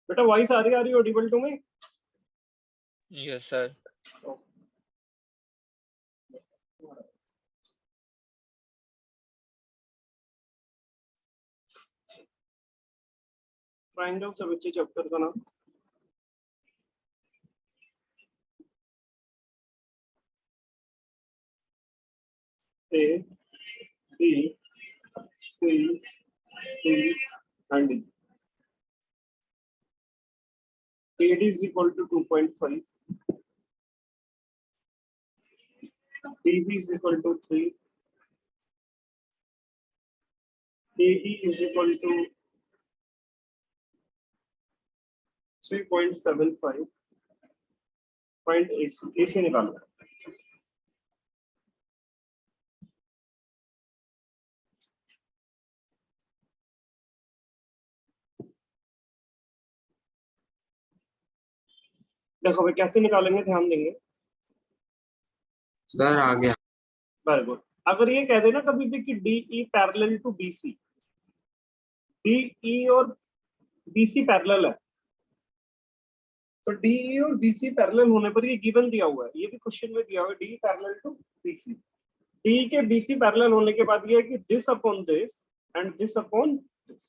बेटा वॉइस आ रही है audible to me? Yes sir. Find out सब बच्चे चैप्टर का नाम। A, B, C, D and E. AD is equal to 2.5. DB is equal to 3. AE is equal to 3.75. Find AC. AC निकालना है। देखो भाई कैसे निकालेंगे, ध्यान देंगे सर। आ गया। Very good. अगर ये कह देना कभी भी कि DE parallel to BC, DE और BC पैरेलल है, तो DE और BC पैरेलल होने पर ये गिवन दिया हुआ है, ये भी क्वेश्चन में दिया हुआ है DE parallel to BC। DE के BC पैरेलल होने के बाद ये है कि this upon this and this upon this.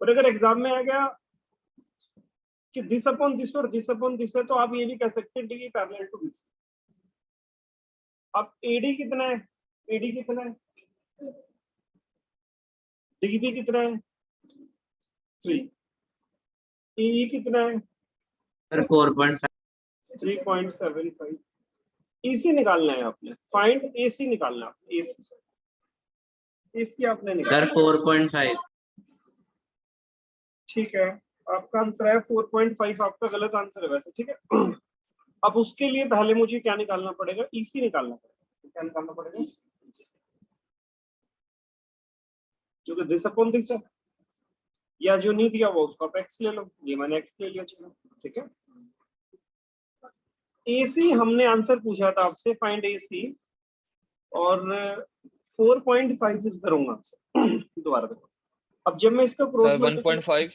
और अगर एग्जाम में आ गया कि दिस अपॉन दिस और दिस अपॉन दिस है, तो आप ये भी कह सकते हैं DE पैरेलल टू BC। अब AD कितना है, AD कितना है, DB कितना है 3, EE कितना है सर 4.5। 3.75। EC निकालना है आपने, फाइंड AC निकालना है, AC आपने निकालना सर 4.5। ठीक है, आपका आंसर है 4.5, आपका गलत आंसर है वैसे, ठीक है। अब उसके लिए पहले मुझे क्या निकालना पड़ेगा, EC निकालना पड़ेगा। क्या निकालना पड़ेगा, क्योंकि दिस अपॉन दिस है, या जो नहीं दिया वो उसका आप x ले लो, ये मैंने x ले लिया, चलो ठीक है। AC हमने आंसर पूछा था आपसे, फाइंड AC, और 4.5 इज द रॉन्ग आंसर। दोबारा देखो, अब जब मैं इसका cross 1.5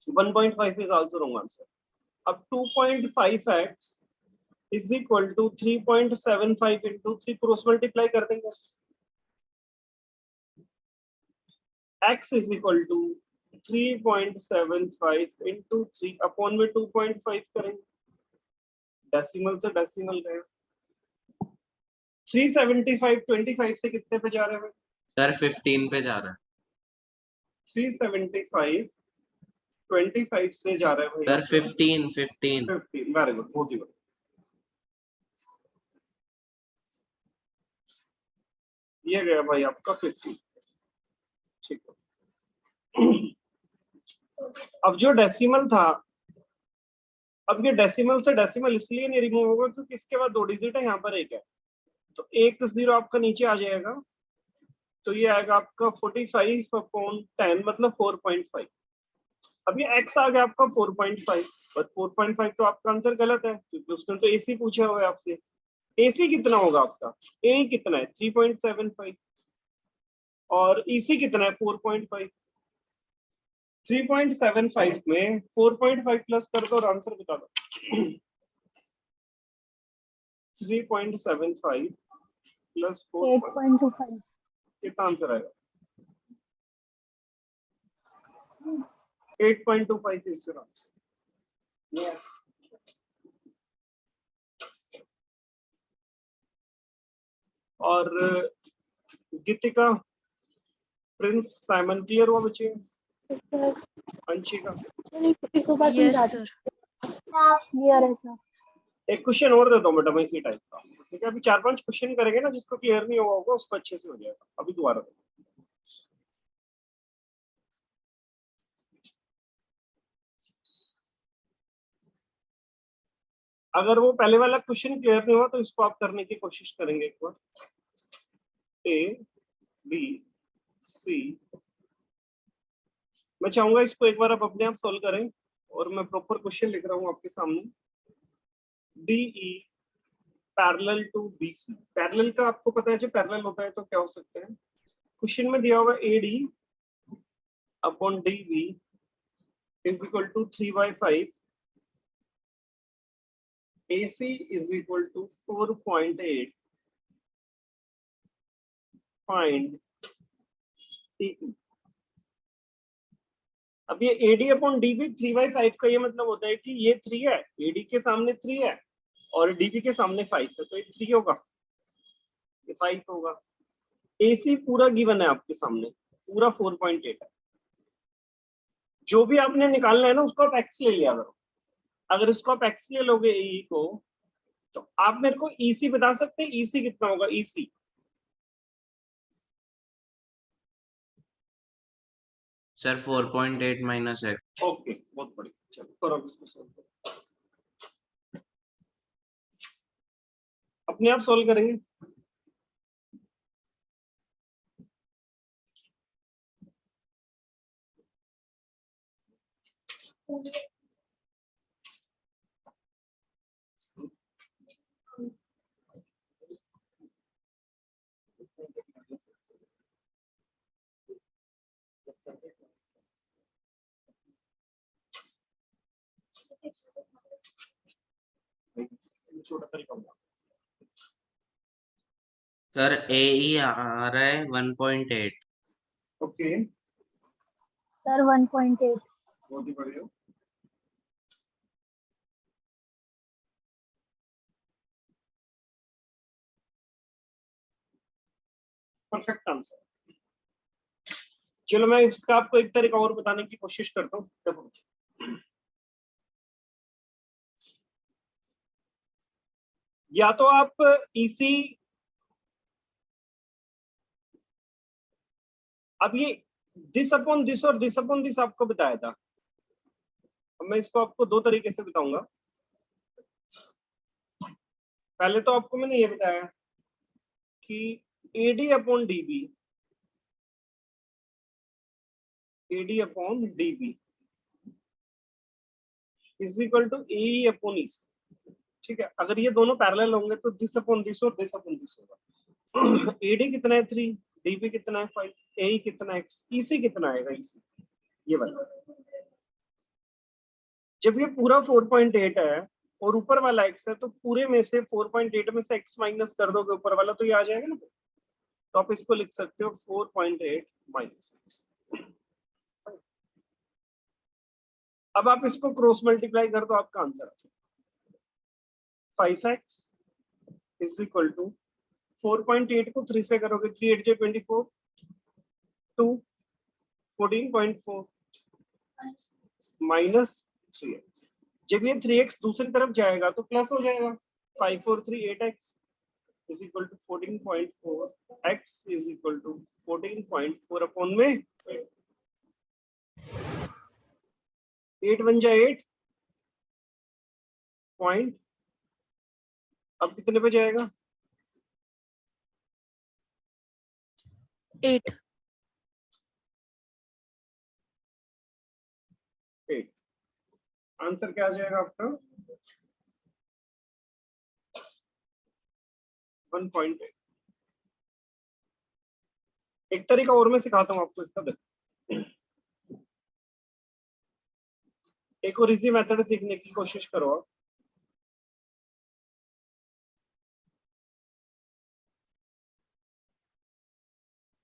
1.5 is also wrong answer. अब 2.5x is equal to 3.75 into 3, cross multiply कर देंगे, x is equal to 3.75 into 3 upon में 2.5 करेंगे, डेसिमल से डेसिमल गए। 375 25 से कितने पे जा रहे हैं सर 15 पे जा रहा है। 375 25 से जा रहा है भाई सर 15। वेरी गुड, बहुत ही बढ़िया। ये गया भाई आपका 50, ठीक है। अब जो डेसिमल था, अब ये डेसिमल से डेसिमल इसलिए नहीं रिमूव होगा क्योंकि इसके बाद 2 डिजिट है, यहाँ पर 1 है, तो 1 0 आपका नीचे आ जाएगा, तो ये आएगा आपका 45 अपॉन 10 मतलब 4.5। अब ये x आ गया आपका 4.5, और 4.5 तो आपका आंसर गलत है क्योंकि उसने तो AC पूछा हुआ है आपसे। AC कितना होगा आपका, A कितना है 3.75, और EC कितना है 4.5। 3.75 में 4.5 प्लस कर दो और आंसर बता दो। 3.75 प्लस 4.25 कितना आंसर आएगा, 8.25 इज योर आंसर। और गीतिका, प्रिंस, साइमन क्लियर हुआ बच्चे? Anshika yes sir. क्लियर है सर। एक क्वेश्चन और देता हूँ बेटा मैं इसी टाइप का, ठीक है। अभी 4-5 क्वेश्चन करेंगे ना, जिसको क्लियर नहीं हुआ होगा उसको अच्छे से हो जाएगा। अभी दोबारा अगर वो पहले वाला क्वेश्चन क्लियर नहीं हुआ तो इसको आप करने की कोशिश करेंगे एक बार। A, B, C, मैं चाहूंगा इसको एक बार आप अपने आप सॉल्व करें, और मैं प्रॉपर क्वेश्चन लिख रहा हूँ आपके सामने। DE parallel to BC। Parallel का आपको पता है, जो पैरेलल होता है तो क्या हो सकते हैं? क्वेश्चन में दिया हुआ AD upon DB is equal to 3/5, AC is equal to 4.8, find TE। अब ये AD अपॉन DB 3/5 का ये मतलब होता है कि ये 3 है, AD के सामने 3 है और DB के सामने 5 है, तो ये 3 होगा, ये 5 होगा। AC पूरा गिवन है आपके सामने, पूरा 4.8 है। जो भी आपने निकालना है ना उसको आप x ले लिया करो। अगर इसको आप x ले लोगे AE को, तो आप मेरे को EC बता सकते हैं? EC कितना होगा? EC sir 4.8 minus x। Okay, बहुत बढ़िया। चलो करो अब इसको सॉल्व करो, अपने आप सॉल्व करेंगे। छोटा तरीका होगा। सर AE आ रहा है 1.8। Okay, sir 1.8। बहुत ही बढ़िया। Perfect answer. चलो मैं इसका आपको एक तरीका और बताने की कोशिश करता हूँ। देखो या तो आप EC, अब ये दिस अपॉन दिस और दिस अपॉन दिस आपको बताया था, अब मैं इसको आपको दो तरीके से बताऊंगा। पहले तो आपको मैंने ये बताया कि AD upon DB, AD upon DB is equal to AE upon EC। ठीक है, अगर ये दोनों पैरेलल होंगे तो दिस अपॉन दिस और दिस अपॉन दिस होगा। AD कितना है 3, DB कितना है 5, AE कितना है x, EC कितना आएगा EC, ये वाला। जब ये पूरा 4.8 है और ऊपर वाला x है, तो पूरे में से 4.8 में से x माइनस कर दोगे ऊपर वाला, तो ये आ जाएगा ना। तो आप इसको लिख सकते हो 4.8 माइनस x। अब आप इसको क्रॉस मल्टीप्लाई कर दो, आपका आंसर आ जाएगा 5x इज इक्वल टू 4.8 को 3 से करोगे, 3 8 24, 2 14.4 माइनस 3x। जब ये 3x दूसरी तरफ जाएगा तो प्लस हो जाएगा, 5 4 3 8x is equal to 14.4, x is equal to 14.4 upon में 8 बन जाए 8 पॉइंट, अब कितने पे जाएगा? 8। 8। आंसर क्या आ जाएगा आपका? 1.8। एक तरीका और मैं सिखाता हूँ आपको इसका, एक और इजी मेथड सीखने की कोशिश करो आप।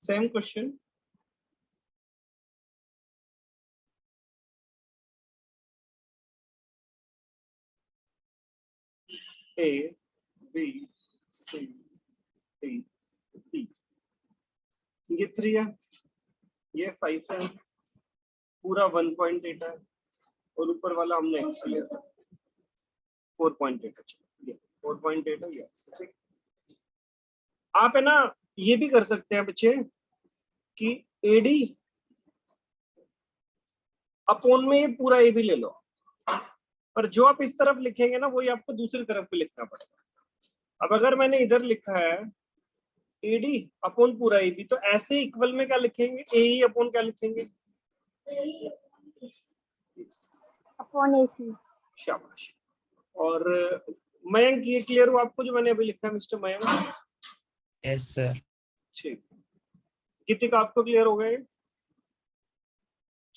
Same question, A B C D E, ये 3 है, ये 5 है, पूरा 1.8 है और ऊपर वाला हमने x लिया था 4.8 है, 4.8 है ये। ठीक, आप है ना ये भी कर सकते हैं बच्चे कि AD अपोन में ये पूरा AB ले लो, पर जो आप इस तरफ लिखेंगे ना वही आपको दूसरी तरफ भी लिखना पड़ेगा। अब अगर मैंने इधर लिखा है AD अपोन पूरा AB, तो ऐसे इक्वल में क्या लिखेंगे? AE अपोन क्या लिखेंगे? Upon AC। शाबाश। और मयंक ये क्लियर हुआ आपको जो मैंने अभी लिखा है मिस्टर मयंक? Yes sir. ठीक। गीतिका आपको क्लियर हो गए?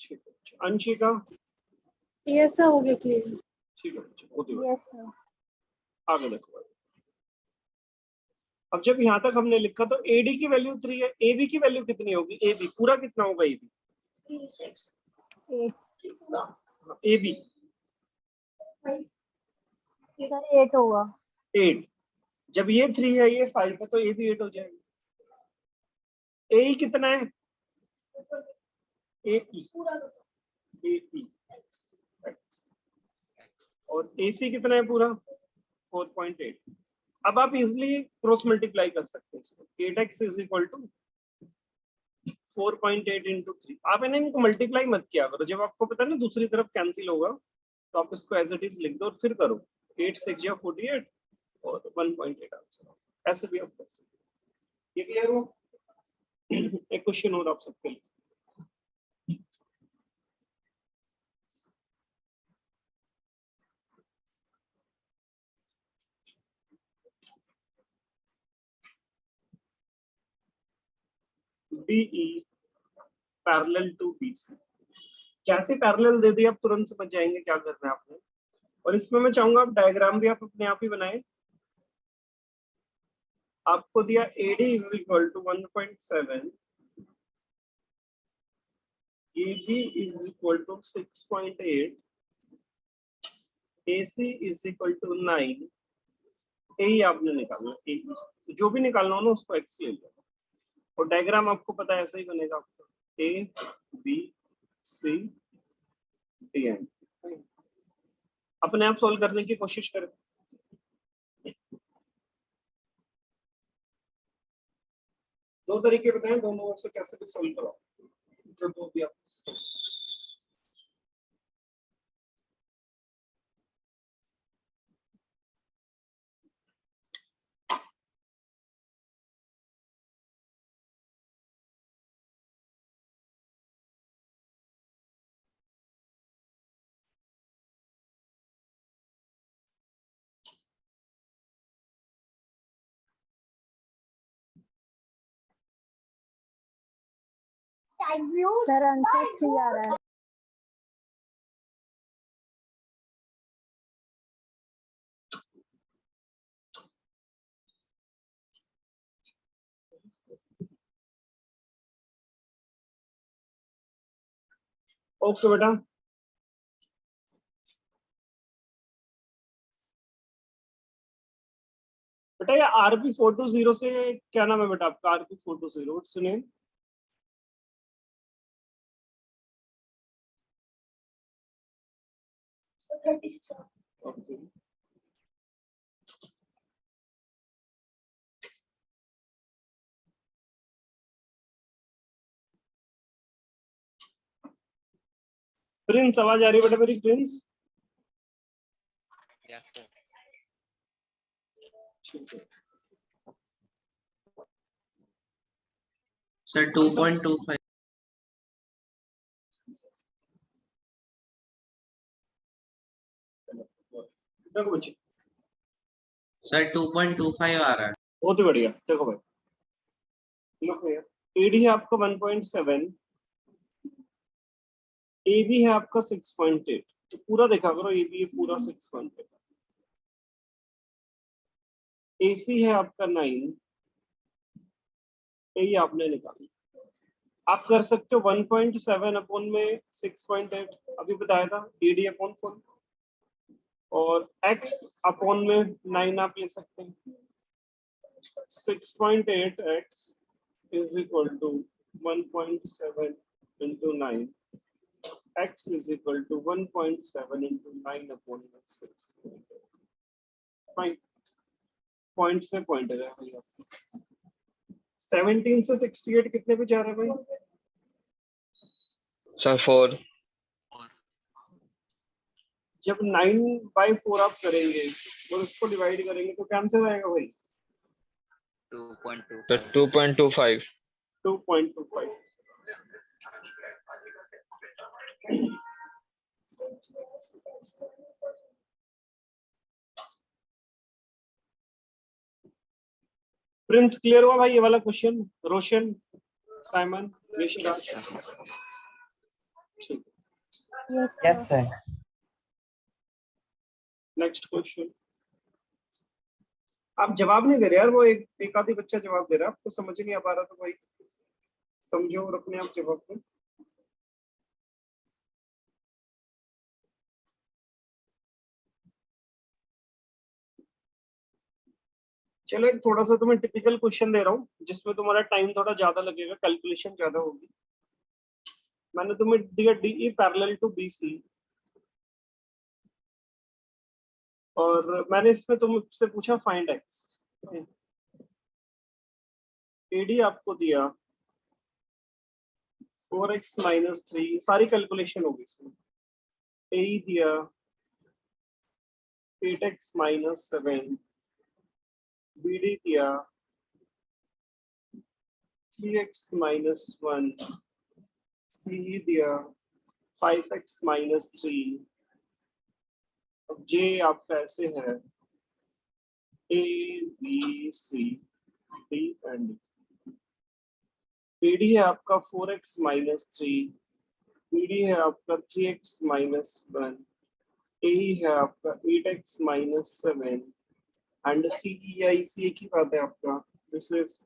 ठीक है। अंशिका? यस सर, हो गया क्लियर। ठीक है बच्चे, होती है। Yes sir. आगे देखो भाई। अब जब यहाँ तक हमने लिखा तो एडी की वैल्यू 3 है, एबी की वैल्यू कितनी होगी? एबी पूरा कितना होगा? एबी 8 एबी सर 8 होगा। 8। जब ये 3 है ये 5 है तो ए भी 8 हो जाएगा। ए कितना है? ए और एसी कितना है पूरा? 4.8। अब आप इजिली क्रॉस मल्टीप्लाई कर सकते हैं इसको। 8x is equal to 4.8 into 3। आप इनको मल्टीप्लाई मत किया करो, जब आपको पता है ना दूसरी तरफ कैंसिल होगा तो आप इसको एज इट इज लिख दो और फिर करो। 8 6 या 48 और 1.8 आंसर। ऐसे भी आप कर सकते हैं। ये क्लियर हो? एक क्वेश्चन और आप सबके लिए। DE parallel to BC। जैसे पैरेलल दे दिया आप तुरंत समझ जाएंगे क्या करना है आपने। और इसमें मैं चाहूंगा आप डायग्राम भी आप अपने आप ही बनाएं। आपको दिया AD is equal to 1.7, AB is equal to 6.8, AC is equal to 9। यही आपने निकालना है। तो जो भी निकालना हो ना उसको एक्स ले लो और डायग्राम आपको पता है ऐसा ही बनेगा आपका। A B C D N। अपने आप सॉल्व करने की कोशिश करें। दो तरीके बताएं, दोनों से कैसे भी सॉल्व करो जो दो भी आप। सर आंसर 3 आ रहा है। ओके बेटा। बेटा ये RP420 से क्या नाम है बेटा आपका? RP420 सुनिए। Okay. प्रिंस आवाज आ रही है बेटा मेरी? Prince yes sir. ठीक है। सर 2.25। देखो बच्चे सर 2.25 आ रहा है। बहुत ही बढ़िया। देखो भाई लो भैया, AD है आपका 1.7, AB है आपका 6.8। तो पूरा देखा करो, AB है पूरा 6.8, AC है आपका 9, यही आपने निकाला। आप कर सकते हो 1.7 अपॉन में 6.8 अभी बताया था, AD अपॉन 4 और x अपॉन में 9 आप ले सकते हैं। 6.8x is equal to 1.7 into 9. X is equal to 1.7 into 9 upon 6. Fine. Point से पॉइंट है भाई आपको। 17 से 68 कितने पे जा रहे हैं भाई? सर 4। जब 9/4 आप करेंगे और उसको डिवाइड करेंगे तो क्या आंसर आएगा भाई? 2.2। सर 2.25। 2.25। प्रिंस क्लियर हुआ भाई ये वाला क्वेश्चन? रोशन, साइमन, यशराज, ठीक। Yes, sir. Next question. आप जवाब नहीं दे रहे यार, वो एक आधी बच्चा जवाब दे रहा है, आपको समझ नहीं आ पा रहा तो भाई समझो और अपने आप जवाब दो। चलो एक थोड़ा सा तुम्हें टिपिकल क्वेश्चन दे रहा हूँ जिसमें तुम्हारा टाइम थोड़ा ज्यादा लगेगा, कैलकुलेशन ज्यादा होगी। मैंने तुम्हें दिया डीई पैरेलल टू बीसी, और मैंने इसमें तुमसे पूछा फाइंड एक्स। एडी आपको दिया 4x माइनस 3, सारी कैलकुलेशन होगी इसमें। ए दिया 8x माइनस 7, बीडी दिया 3x माइनस 1, सी दिया 5x माइनस 3। अब जे आपका ऐसे है A B C D and BD है आपका 4x माइनस 3, बीडी है आपका 3x माइनस 1, ए है आपका 8x माइनस 7 एंड सी आई सी एक ही बात है आपका, दिस इज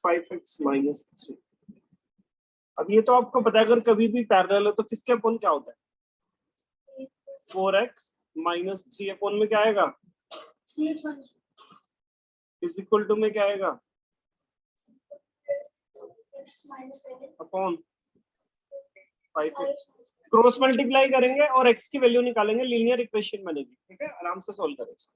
5x माइनस 3। अब ये तो आपको पता है अगर कभी भी पैरेलल हो तो किसके अपोन क्या होता है? 4x माइनस 3 अपोन में क्या आएगा? इज इक्वल टू में क्या आएगा? Upon 5x। क्रॉस मल्टीप्लाई करेंगे और x की वैल्यू निकालेंगे, लीनियर इक्वेशन बनेगी। ठीक है, आराम से सॉल्व करें इसको।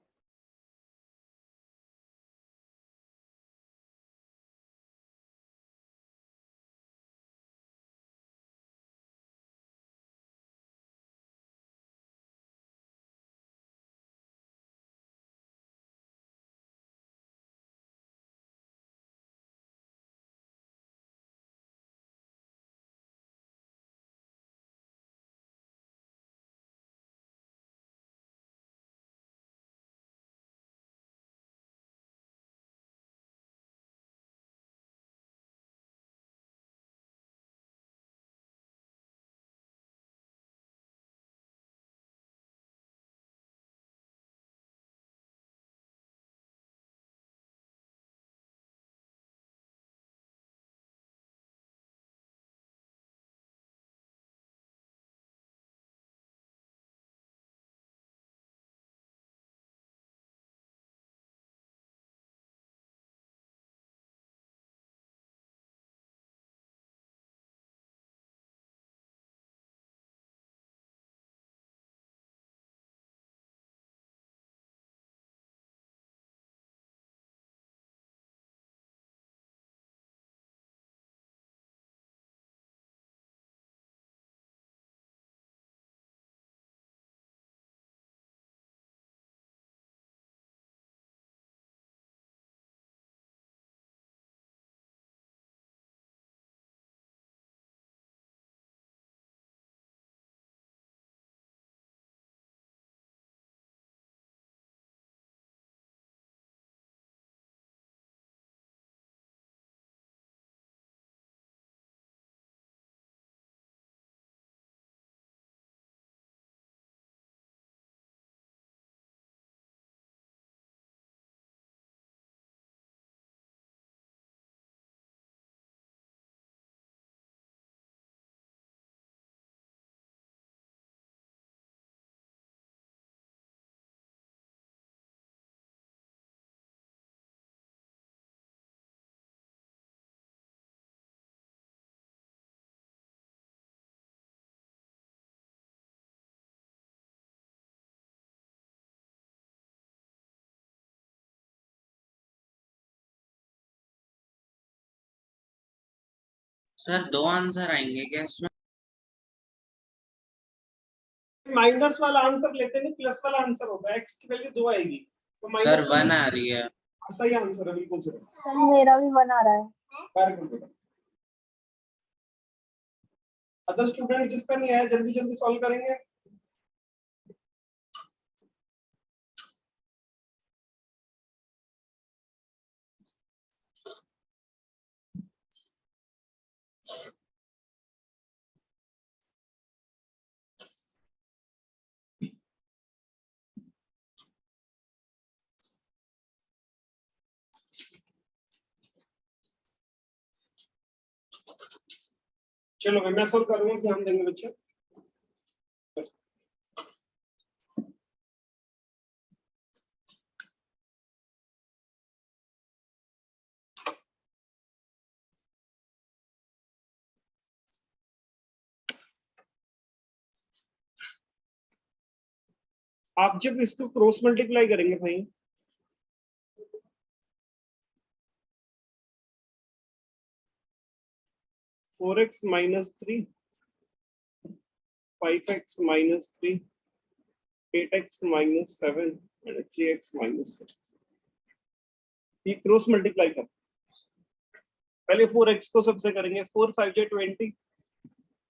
सर 2 आंसर आएंगे क्या इसमें? माइनस वाला आंसर लेते नहीं, प्लस वाला आंसर होगा। x की वैल्यू 2 आएगी तो सर माइनस 1 आ रही है। सही आंसर है, बिल्कुल सही। सर मेरा भी 1 आ रहा है। वेरी गुड बेटा। अदर स्टूडेंट जिसका नहीं आया जल्दी जल्दी सॉल्व करेंगे। चलो भाई मैं सॉल्व करूंगा, ध्यान देंगे बच्चे। आप जब इसको क्रॉस मल्टीप्लाई करेंगे भाई, four x minus three, 5x minus 3, 8x minus 7 and 3x minus 4, ये क्रॉस मल्टीप्लाई कर। पहले 4x को सबसे करेंगे, 4 5 जा 20,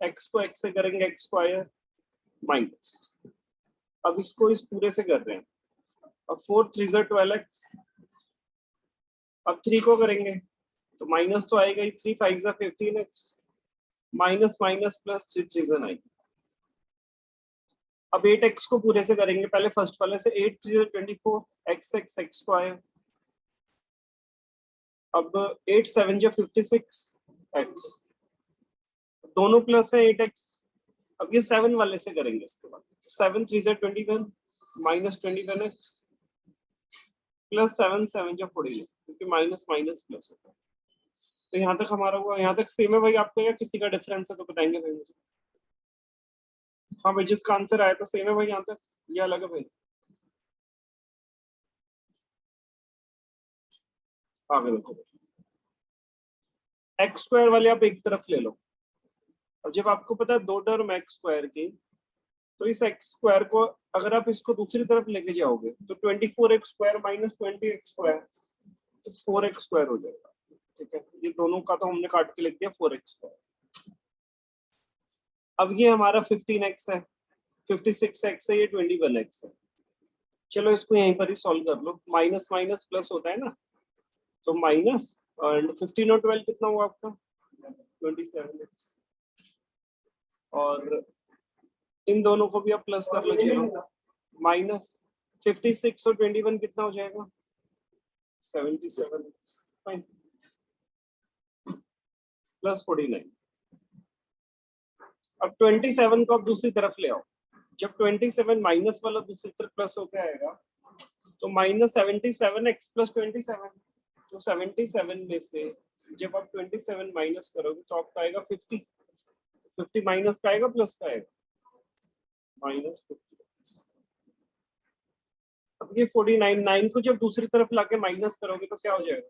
x को x से करेंगे x स्क्वायर माइनस, अब इसको इस पूरे से कर रहे हैं, अब 4 3 जा 12x, अब 3 को करेंगे तो माइनस तो आएगा ही, 3 5 जा 15x, माइनस माइनस प्लस 3 3 जा 9। अब 8x को पूरे से करेंगे, पहले फर्स्ट वाले से, 8 3 जा 24, x x x स्क्वायर, अब 8 7 जा 56 x, दोनों प्लस है 8x, अब ये 7 वाले से करेंगे इसके बाद, तो 7 3 जा 21 माइनस 21x प्लस 7 7 जा 40, क्योंकि माइनस माइनस प्लस होता है। तो यहाँ तक हमारा हुआ, यहाँ तक सेम है भाई आपका, या किसी का डिफरेंस है तो बताएंगे भाई मुझे। हाँ भाई जिसका आंसर आया था सेम है भाई यहाँ तक, ये अलग है भाई? आगे देखो, एक्स स्क्वायर वाले आप एक तरफ ले लो, और जब आपको पता है दो टर्म एक्स स्क्वायर की, तो इस एक्स स्क्वायर को अगर आप इसको दूसरी तरफ लेके जाओगे तो 24x square minus 20x square, तो 4x स्क्वायर हो जाएगा। ठीक है, ये दोनों का तो हमने काट के लिख दिया 4x स्क्वायर। अब ये हमारा 15x है, 56x है, ये 21x है। चलो इसको यहीं पर ही सॉल्व कर लो, माइनस माइनस प्लस होता है ना, तो माइनस एंड 15 और 12 कितना हुआ आपका 27x, और इन दोनों को भी आप प्लस कर लो, चलो माइनस 56 और 21 कितना हो जाएगा 77x प्लस 49। अब 27 को आप दूसरी तरफ ले आओ, जब 27 माइनस वाला दूसरी तरफ प्लस होके आएगा तो माइनस 77x प्लस 27, तो 77 में से जब आप 27 माइनस करोगे तो आपका आएगा 50, 50 माइनस का आएगा प्लस का आएगा माइनस 50। अब ये 49, 9 को जब दूसरी तरफ लाके माइनस करोगे तो क्या हो जाएगा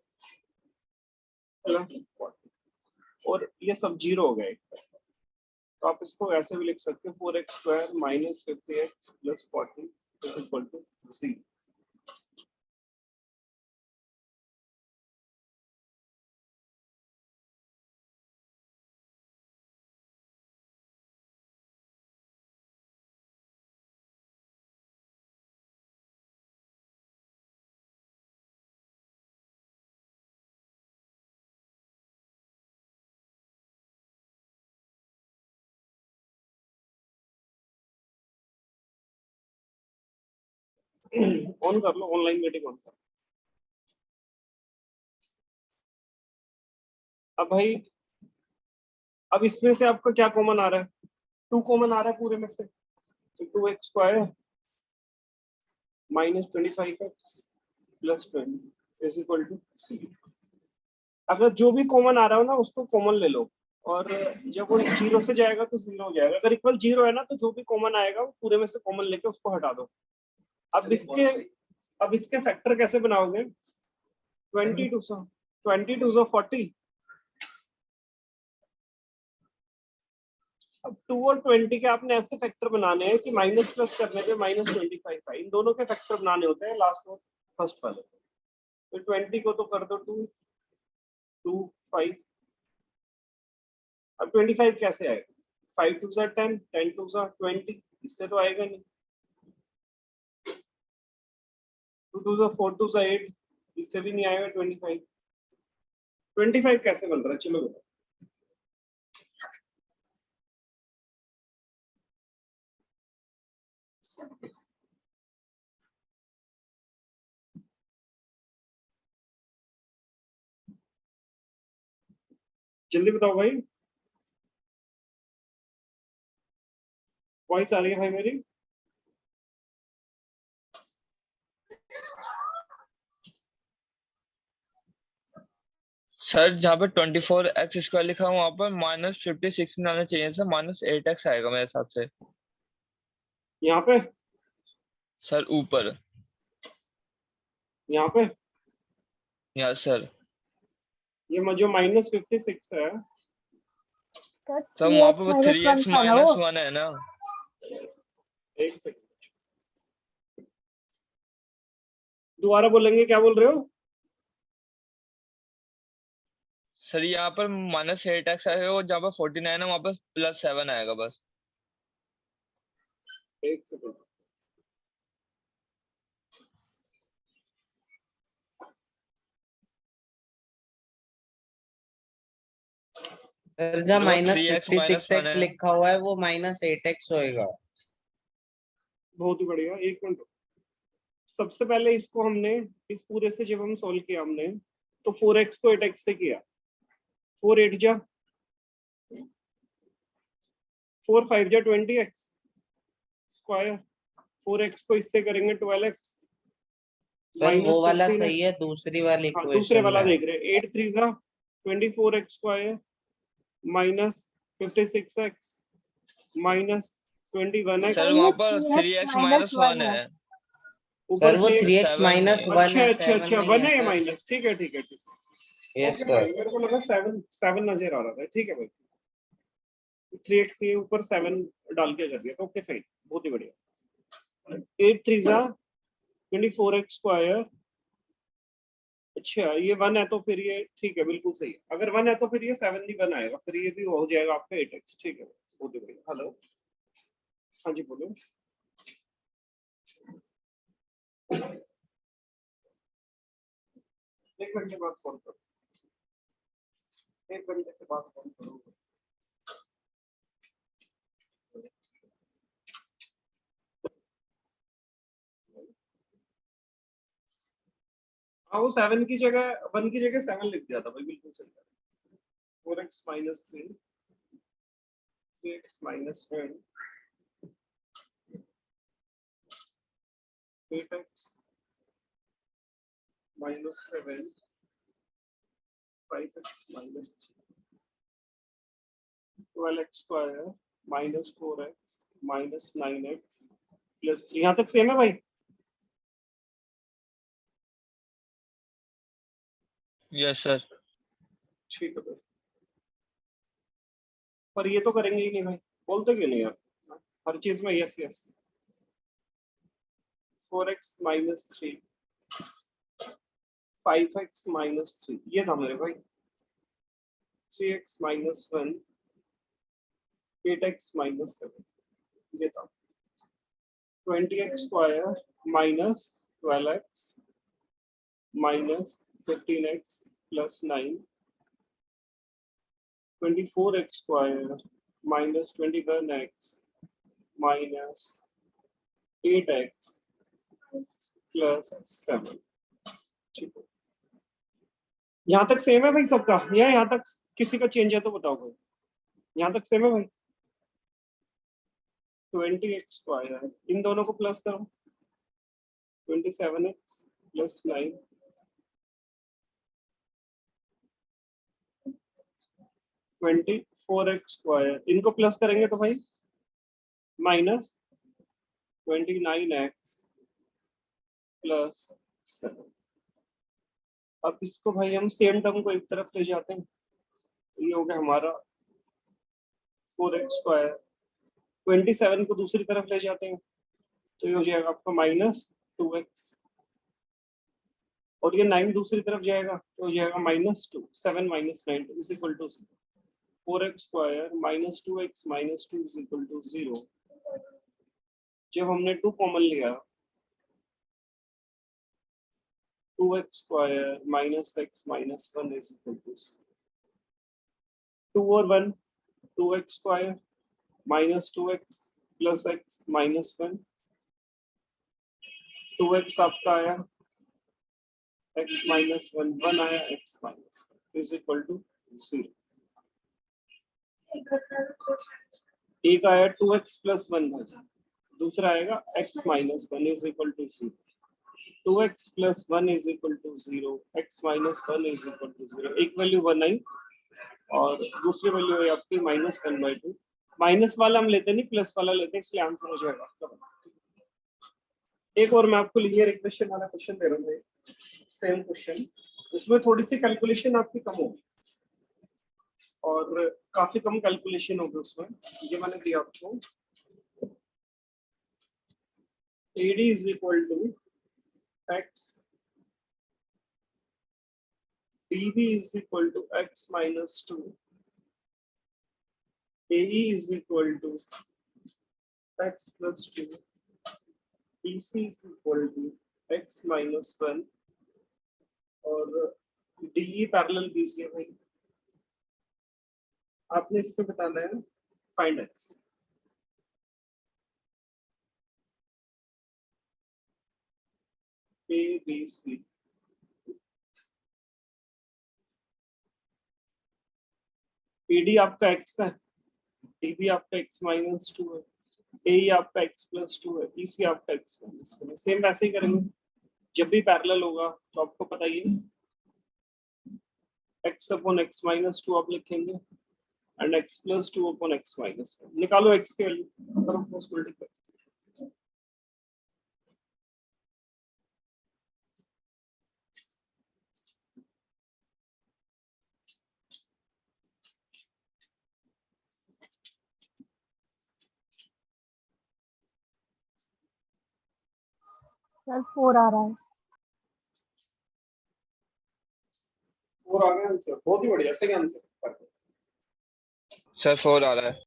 प्लस 40, और ये सब जीरो हो गया एक तरफ। तो आप इसको ऐसे भी लिख सकते हो 4x square minus 50x plus 40 is equal to 0। On कर लो, ऑनलाइन मीटिंग ऑन कर। अब भाई, अब इसमें से आपका क्या कॉमन आ रहा है, 2 कॉमन आ रहा है पूरे में से, तो 2x square minus 25x plus 20 is equal to 0। अगर जो भी कॉमन आ रहा हो ना उसको कॉमन ले लो, और जब वो 0 से जाएगा तो 0 हो जाएगा, अगर इक्वल 0 है ना तो जो भी कॉमन आएगा वो पूरे में से कॉमन लेके उसको हटा दो। अब इसके फैक्टर कैसे बनाओगे, 22 से 40, अब 2 और 20 के आपने ऐसे फैक्टर बनाने हैं कि माइनस प्लस करने पे माइनस 25 है, इन दोनों के फैक्टर बनाने होते हैं लास्ट और फर्स्ट वाले। तो 20 को तो कर दो 2 2 5, अब 25 कैसे आएगा, 5 2 जा 10, 10 2 जा 20, इससे तो आएगा नहीं, 2 2 जा 4 2 जा 8, इससे भी नहीं आएगा 25। 25 कैसे बन रहा है, चलो बताओ। जल्दी बताओ भाई। वॉइस आ रही है भाई मेरी? सर जहाँ पे 24x² लिखा है वहां पर -56 नहीं आना चाहिए सर, -8x आएगा मेरे हिसाब से। यहाँ पे? सर ऊपर, यहाँ पे? Yes sir. ये जो -56 है, तो सर वहां पे 3x वो माइनस 1 3x था ना वो। -1 है ना। एक सेकंड दोबारा बोलेंगे, क्या बोल रहे हो? सर यहाँ पर -8x आएगा और जहाँ पर 49 है वहां पर +7 आएगा बस। एक सेकंड। सर जहाँ वो 3x -56x -1 है। लिखा हुआ है वो -8x होएगा। बहुत ही बढ़िया, एक मिनट। सबसे पहले इसको हमने, इस पूरे से जब हम सोल्व किया हमने, तो 4x को 8x से किया। 4 8 जा 4 5 जा 20x स्क्वायर। 4x को इससे करेंगे 12x सर वो वाला 15x। सही है, दूसरी वाली हाँ दूसरे इक्वेशन वाला में। देख रहे हैं। 8 3 जा 24x square -56x -21x। Sir तो वहां ये पर 3x 3x -1 -1 है। है। सर ऊपर वो 3x। 3x 7 है। -1 अच्छा है, अच्छा 7 अच्छा, नहीं 1 है है सर। माइनस। ठीक है ठीक है ठीक है। Yes okay sir. भाई, मेरे को लगा 7 7 नजर आ रहा था। ठीक है भाई, 3x के ऊपर 7 डाल के कर दिया तो ओके फाइन, बहुत ही बढ़िया। 8 3 जा 24x स्क्वायर। अच्छा ये 1 है तो फिर ये ठीक है, बिल्कुल सही है। अगर 1 है तो फिर ये 7 भी 1 आएगा, फिर ये भी हो जाएगा आपका 8x। ठीक है, बहुत ही बढ़िया। हेलो, हाँ जी बोलो। एक घंटे बाद फोन करो, 1 घंटे के बाद फोन करो। हाँ वो 7 की जगह 1 की जगह 7 लिख दिया था भाई, बिल्कुल सही है। 4x -3 3x -1 8x -7 5x -3 12x square -4x -9x +3। यहाँ तक सेम है भाई? Yes sir. ठीक है भाई, पर ये तो करेंगे ही नहीं भाई, बोलते क्यों नहीं यार? हर चीज में यस यस। 4x -3 5x -3 ये था मेरे भाई। 3x -1 8x -7 ये था। 20x square -12x -15x +9 24x square -21x -8x +7। ठीक है, यहाँ तक सेम है भाई सबका, या यहाँ तक किसी का चेंज है तो बताओ भाई। यहाँ तक सेम है भाई। 20x स्क्वायर, इन दोनों को प्लस करो, 27x +9 24x स्क्वायर, इनको प्लस करेंगे तो भाई -29x +7। अब इसको भाई हम सेम टर्म को एक तरफ ले जाते हैं, तो ये हो गया हमारा 4x स्क्वायर। 27 को दूसरी तरफ ले जाते हैं तो ये हो जाएगा आपका -2x, और ये 9 दूसरी तरफ जाएगा तो हो जाएगा -2। 7 - 9 = 0। 4x square -2x -2 = 0। जब हमने 2 कॉमन लिया, 2x स्क्वायर -x -1 = 2 और 1 2x square -2x + x -1 2x आपका आया, x -1 1 आया, x -1 = 0। एक आया 2x + 1 भाजी, दूसरा आएगा x - 1 is equal to 0। 2x + 1 is equal to 0, x - 1 is equal to 0। एक वैल्यू 1 आई और दूसरी वैल्यू है आपकी -1/2। माइनस वाला हम लेते नहीं, प्लस वाला लेते हैं, इसलिए आंसर हो जाएगा आपका। एक और मैं आपको लीनियर इक्वेशन वाला क्वेश्चन दे रहा हूँ, सेम क्वेश्चन, उसमें थोड़ी सी कैलकुलेशन आपकी कम होगी और काफी कम कैलकुलेशन होगी उसमें। ये मैंने दिया आपको, AD is equal to x, DB is equal to x - 2, AE is equal to x + 2, BC is equal to x - 1 और DE पैरेलल BC है भाई। आपने इस पे बताना है find x। A B C, PD आपका x है, DB आपका x - 2 है, AE आपका x + 2 है, BC आपका x - 1 है। सेम वैसे ही करेंगे, जब भी पैरेलल होगा तो आपको पता ही है x/x - 2 आप लिखेंगे एंड x + 2/x - 1। निकालो x की वैल्यू, करो क्रॉस मल्टीप्लाई। सर 4 आ रहा है। और आ गया आंसर, बहुत ही बढ़िया, सही आंसर। सर 4 आ रहा है।